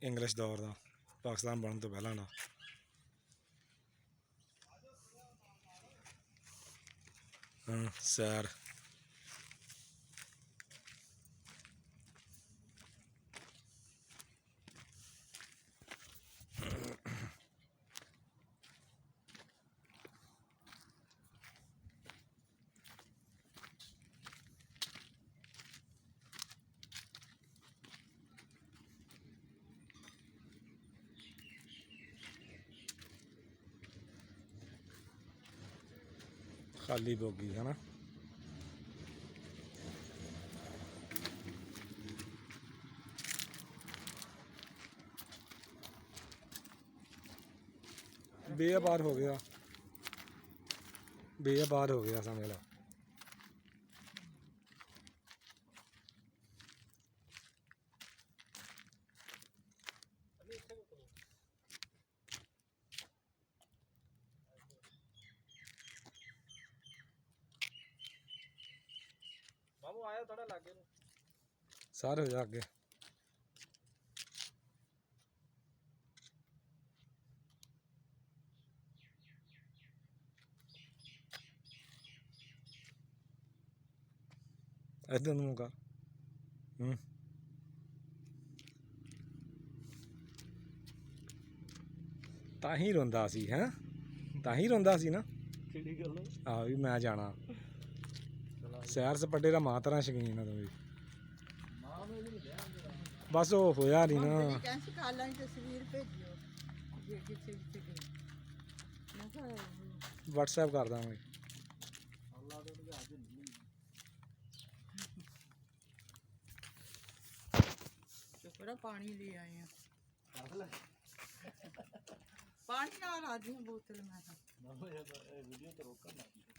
English ਦੌਰ ਦਾ, ਪਾਕਿਸਤਾਨ ਬਣਨ ਤੋਂ ਪਹਿਲਾਂ ਦਾ। ਸੈਰ ਖਾਲੀ ਬੋਗੀ ਹੈ ਨਾ। ਬੇਆਬਾਦ ਹੋ ਗਿਆ, ਬੇਆਬਾਦ ਹੋ ਗਿਆ ਸਮਝ ਲਾ। ਮਾਮੂ ਆਇਆ ਥੋੜਾ ਲਾਗੇ ਨੂੰ ਸਾਰੇ ਹੋ ਜਾ ਅੱਗੇ। ਇੱਧਰ ਨੂੰ ਕਰ। ਤਾਂ ਹੀ ਰੋਂਦਾ ਸੀ ਹੈਂ, ਤਾਂ ਹੀ ਰੋਂਦਾ ਸੀ ਨਾ। ਕਿਹੜੀ ਗੱਲ? ਆਹ ਵੀ ਮੈਂ ਜਾਣਾ ਸੈਰ ਸਪਾਟੇ ਦਾ ਮਾਂ ਤਰ੍ਹਾਂ ਸ਼ੌਕੀਨ ਆ ਤੂੰ ਵੀ। ਬਸ ਉਹ ਹੋਇਆ ਨਹੀਂ ਨਾ। ਤਸਵੀਰ ਭੇਜਿਓ ਜੇ ਕਿੱਥੇ ਕਿੱਥੇ ਗਈ। ਮੈਂ ਕਿਹਾ WhatsApp ਕਰ ਦਾਂਗੇ। ਬੜਾ ਪਾਣੀ ਲੈ ਆਏ ਆ। ਪਾਣੀ ਨਾਲ ਆ ਜੀ ਬੋਤਲ। ਮੈਂ ਤਾਂ ਵੀਡੀਓ ਤੇ ਰੋਕਣ ਲੱਗੀ।